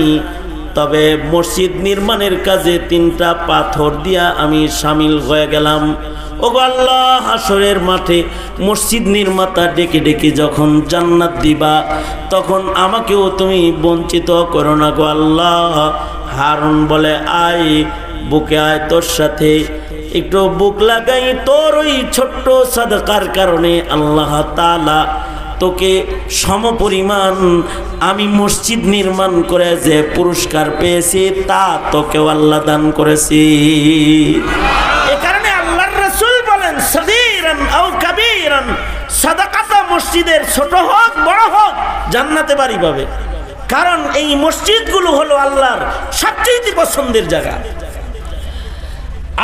তবে মসজিদ নির্মাণের কাজে 3টা পাথর দিয়া আমি সামিল হয়ে গেলাম। ওগো আল্লাহ, হাসরের মাঠে মসজিদ নির্মাতা ডেকে ডেকে যখন জান্নাত দিবা, তখন আমাকেও তুমি বঞ্চিত করো না গো আল্লাহ। হারুন বলে, আয় বুকে আয়, তোর সাথে একটু বুক লাগাই, তোর ওই ছোট্ট সাদকার কারণে আল্লাহ তাআলা তোকে সমপরিমাণ আমি মসজিদ নির্মাণ করে যে পুরস্কার পেয়েছি তা তোকেও আল্লাহ দান করেছি। এ কারণে আল্লাহর রাসূল বলেন, সাগীরান আও কাবীরান সাদাকাতা মসজিদের ছোট হোক বড় হোক জান্নাতে বাড়ি পাবে। কারণ এই মসজিদগুলো হলো আল্লাহর সবচেয়ে পছন্দের জায়গা।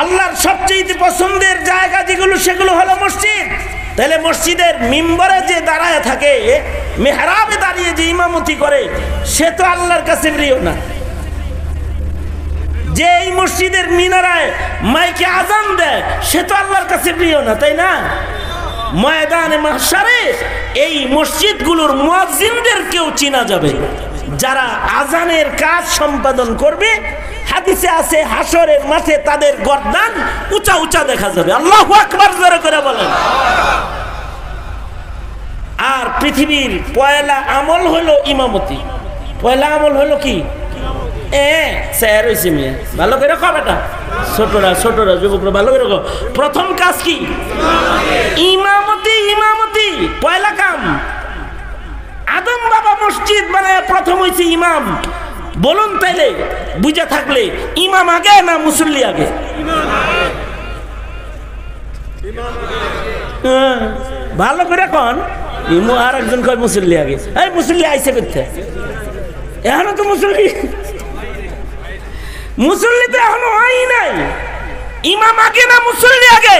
আল্লাহর সবচেয়ে পছন্দের জায়গা যেগুলো সেগুলো হলো মসজিদ। তাহলে মসজিদের মিম্বরে যে দাঁড়ায় থাকে, মেহরাবে দাঁড়িয়ে যে ইমামতি করে, সে তো আল্লাহর কাছে প্রিয় না। যে এই মসজিদের মিনারায় মাইকে আজান দেয়, সে তো আল্লাহর কাছে প্রিয় না, তাই না? ময়দানে মাহশারে এই মসজিদগুলোর মুয়াজ্জিনদেরকেও চিনা যাবে, যারা আজানের কাজ সম্পাদন করবে। হাদিসে আছে হাসরের মাঠে তাদের গর্দান উঁচা উঁচা দেখা যাবে। আল্লাহু আকবার জোরে করে বলেন। আর পৃথিবীর পয়লা আমল হলো ইমামতি। পয়লা আমল হলো কি? স্যার হয়েছে মেয়ে, ভালো করে কো বেটা, ছোটরা যুবকরা ভালো করে কো। প্রথম কাজ কি? ইমামতি। ইমামতি পয়লা কাম। আদম বাবা মসজিদ বানায় প্রথম হয়েছে ইমাম। বলুন তাইলে বুঝা থাকলে ইমাম আগে না মুসল্লি আগে? ভালো করে কন। আর একজন কয় মুসল্লি আগে। এই মুসল্লি আইসে করতে, এখনো তো মুসল্লি তো এখনো হয় নাই। ইমাম আগে না মুসল্লি আগে?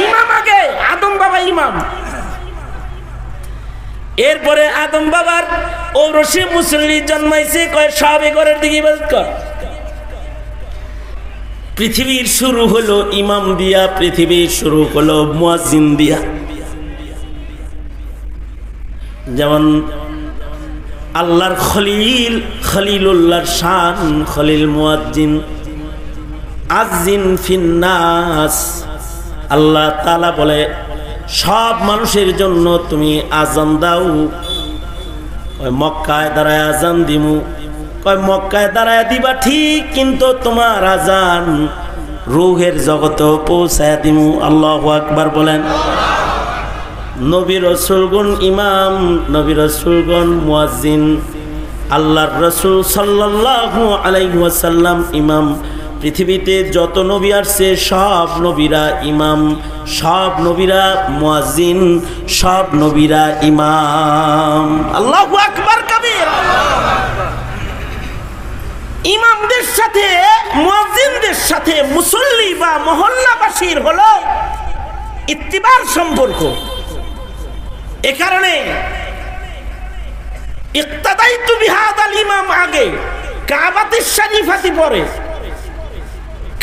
ইমাম আগে। আদম বাবা ইমাম। এরপরে আদম বাবার ঔরসে মুসল্লি জন্মাইছে, কয় সবে ঘরের দিকে ইবাদত কর। পৃথিবীর শুরু হলো ইমাম দিয়া, পৃথিবীর শুরু হলো মুয়াজ্জিন দিয়া। যেমন আল্লাহর খলিলুল্লাহর শান খলিল মুয়াজ্জিন। আযিন ফিন্নাস, আল্লাহ তাআলা বলে সব মানুষের জন্য তুমি আজান দাও। মক্কায় দাঁড়ায় আজান দিমু। কয় মক্কায় দাঁড়ায় দিবা ঠিক, কিন্তু তোমার আজান রূহের জগতে পৌঁছায় দিমু। আল্লাহু আকবার বলেন। নবী রাসূলগণ ইমাম, নবী রাসূলগণ মুয়াজ্জিন। আল্লাহর রাসূল সাল্লাল্লাহু আলাইহি ওয়াসাল্লাম ইমাম। পৃথিবীতে যত নবী আসছে সব নবীরা ইমাম, সব নবীরা মুয়াজ্জিন, সব নবীরা ইমাম। আল্লাহু আকবার কবীর। ইমামদের সাথে মুয়াজ্জিনদের সাথে মুসল্লি বা মহল্লাবাসীর হলো ইত্তিবার সম্পর্ক। এ কারণে ইক্তাদাইতু বিহাদাল ইমাম আগে, কাবাতুশ শরীফাতি পরে।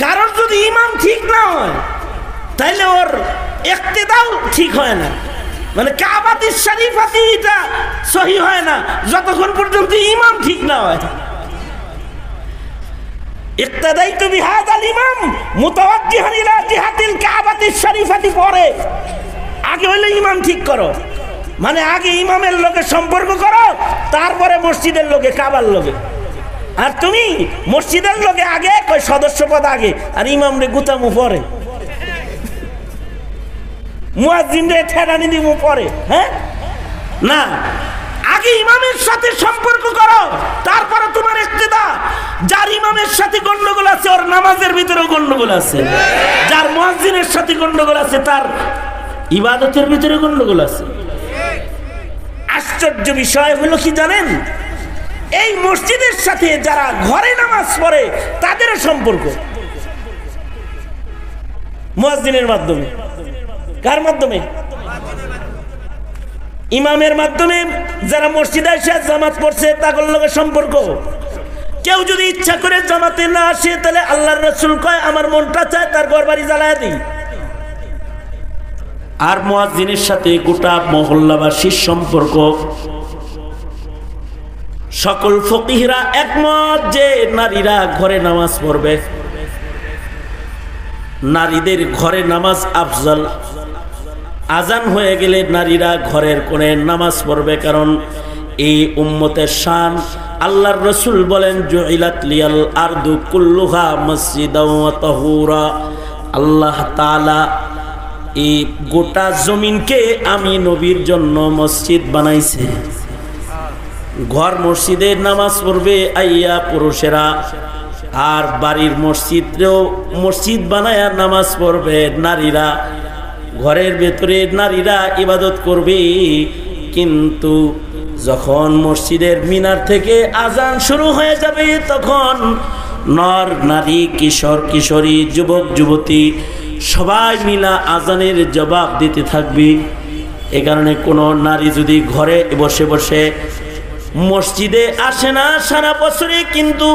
কারণ যদি ইমাম ঠিক না হয় তাহলে ওর ইক্তেদাও ঠিক হয় না। মানে কাবাতুশ শরীফাতি এটা সহি হয় না যতক্ষণ পর্যন্ত ইমাম ঠিক না হয়। ইক্তাদাইতু বিহাদাল ইমাম মুতাওয়াজ্জিহান ইলা জিহাতিল কাবাতুশ শরীফাতি পরে। আগে হইলে ইমাম ঠিক করো, মানে আগে ইমামের লোকের সম্পর্ক করো, তারপরে মসজিদের লোকে, কাবার লোকে। আর তুমি মসজিদের লোকে আগে, কই সদস্য পদ আগে, আর ইমাম রে গুতামু পরে, মুয়াজ্জিন রে ঠেলানি দিমু পরে। হ্যাঁ না, আগে ইমামের সাথে সম্পর্ক করো, তারপরে তোমার ইক্তেদা। যার ইমামের সাথে গন্ডগোল আছে ওর নামাজের ভিতরেও গন্ডগোল আছে, যার মুয়াজ্জিনের সাথে গন্ডগোল আছে তার ইবাদতের ভিতরে গন্ডগোল আছে। আশ্চর্য বিষয় হলো কি জানেন, এই মসজিদের সাথে যারা ঘরে নামাজ পড়ে তাদেরও সম্পর্ক মুয়াজ্জিনের মাধ্যমে। কার মাধ্যমে? ইমামের মাধ্যমে। যারা মসজিদে এসে জামাত পড়ছে তাদের লগে সম্পর্ক। কেউ যদি ইচ্ছা করে জামাতে না আসে তাহলে আল্লাহর রাসূল কয় আমার মনটা চায় তার ঘরবাড়ি জ্বালায় দিই। আর মুয়াজ্জিনের সাথে গোটা মহল্লাবাসীর সম্পর্ক। সকল ফকিহরা একমত যে নারীরা ঘরে নামাজ পড়বে, নারীদের ঘরে নামাজ আফজল। আজান হয়ে গেলে নারীরা ঘরের কোণে নামাজ পড়বে, কারণ এই উম্মতের শান। আল্লাহর রাসূল বলেন জুইলাত লিয়াল আরদু কুল্লুহা মসজিদাও ওয়া তাহুরা। আল্লাহ তাআলা এই গোটা জমিনকে আমি নবীর জন্য মসজিদ বানাইছে। ঘর মসজিদে নামাজ পড়বে আইয়া পুরুষেরা, আর বাড়ির মসজিদেও মসজিদ বানায়া নামাজ পড়বে নারীরা। ঘরের ভেতরে নারীরা ইবাদত করবে, কিন্তু যখন মসজিদের মিনার থেকে আজান শুরু হয়ে যাবে তখন নর নারী কিশোর কিশোরী যুবক যুবতী সবাই মিলা আজানের জবাব দিতে থাকবে। এ কারণে কোনো নারী যদি ঘরে বসে বসে মসজিদে আসে না সারা বছরে, কিন্তু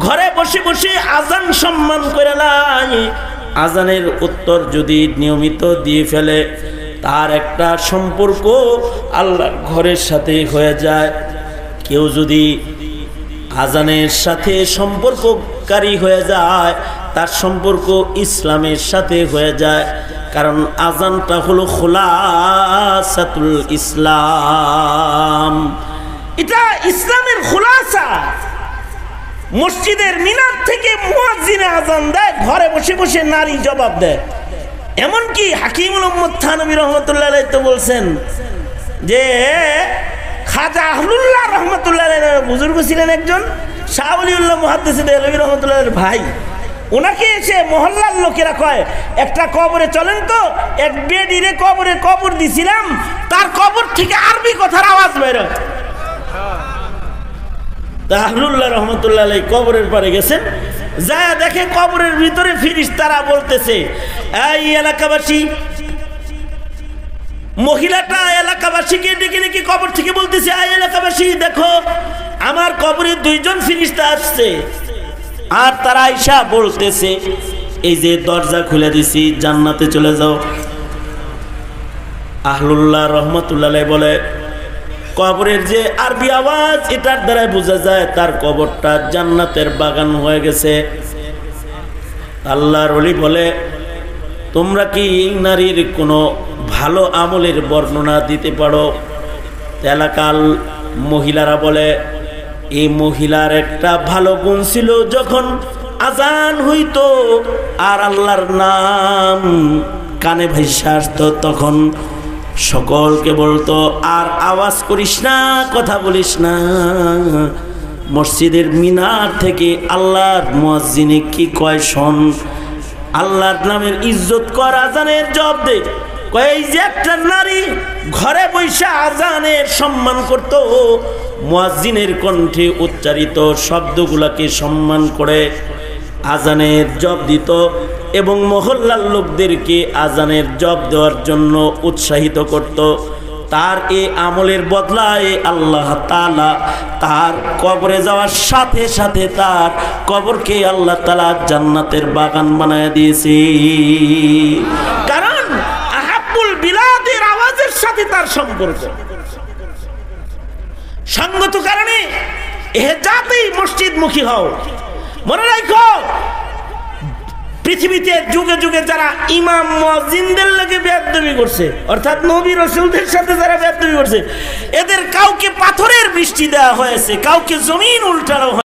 ঘরে বসে বসে আজান সম্মান করে লাই, আজানের উত্তর যদি নিয়মিত দিয়ে ফেলে তার একটা সম্পর্ক আল্লাহর ঘরের সাথে হয়ে যায়। কেউ যদি আজানের সাথে সম্পর্ককারী হয়ে যায় তার সম্পর্ক ইসলামের সাথে হয়ে যায়, কারণ আজানটা হলো খুলাসাতুল ইসলাম, এটা ইসলামের খুলাসা। মসজিদের মিনার থেকে মুয়াজ্জিনে আজান দেয়, ঘরে বসে বসে নারী জবাব দেয়। এমনকি হাকিমুল উম্মত থানভী রহমতুল্লাহ আলাইহি তো বলছেন যে খাজা আহলুল্লাহ রহমতুল্লাহ আলাইহি বুজুর্গ ছিলেন একজন, শাহ ওলিউল্লাহ মুহাদ্দিস দেহলভী রহমতুল্লাহ আলাইহির ভাই। ওনাকে এসে মহল্লার লোকেরা কয় একটা কবরে চলেন তো, এক বেডিরে কবরে কবর দিছিলাম, তার কবর থেকে আরবি কথার আওয়াজ বের হয়। আহলুল্লাহ রহমতুল্লাহ আলাইহি কবরের পারে গেছেন, যা দেখে কবরের ভিতরে ফেরেশতারা বলতেছে, এই এলাকাবাসী, মহিলাটা এলাকাবাসীকে ডেকে ডেকে কবর থেকে বলতেছে, এই এলাকাবাসী দেখো আমার কবরে দুইজন ফেরেশতা আসছে। আর তারা আয়েশা বলতেছে, এই যে দরজা খুলে দিছি, জান্নাতে চলে যাও। আহলুল্লাহ রহমতুল্লাহ আলাইহি বলে, কবরের যে আরবি আওয়াজ এটার দ্বারা বোঝা যায় তার কবরটা জান্নাতের বাগান হয়ে গেছে। আল্লাহর ওলি বলে, তোমরা কি এই নারীর কোনো ভালো আমলের বর্ণনা দিতে পারো? এলাকার মহিলারা বলে, এই মহিলার একটা ভালো গুণ ছিল, যখন আজান হইতো আর আল্লাহর নাম কানে ভাইসা আসতো তখন সকলকে বলতো, আর আওয়াজ করিস না, কথা বলিস না, মসজিদের মিনার থেকে আল্লাহর মুয়াজ্জিনে কি কয় শোন, আল্লাহর নামের ইজ্জত কর, আজানের জবাব দে। এই যে একটা নারী ঘরে বৈশা আজানের সম্মান করত, মুয়াজ্জিনের কণ্ঠে উচ্চারিত শব্দগুলোকে সম্মান করে আজানের জবাব দিত এবং মহল্লার লোকদেরকে আজানের জবাব দেওয়ার জন্য উৎসাহিত করত, তার এই আমলের বদলায় আল্লাহ তাআলা তার কবরে যাওয়ার সাথে সাথে তার কবরকে আল্লাহ তাআলা জান্নাতের বাগান বানায় দিয়েছে। কারণ আহাব্বুল বিলাদের আওয়াজের সাথে তার সম্পর্ক। সঙ্গত কারণে এহেজাতেই মসজিদমুখী হও। মনে রাখো, পৃথিবীতে যুগে যুগে যারা ইমাম মুয়াজ্জিনদের লাগে বেয়াদবি করছে, অর্থাৎ নবী রাসূলদের সাথে যারা বেয়াদবি করছে, এদের কাউকে পাথরের বৃষ্টি দেওয়া হয়েছে, কাউকে জমিন উল্টানো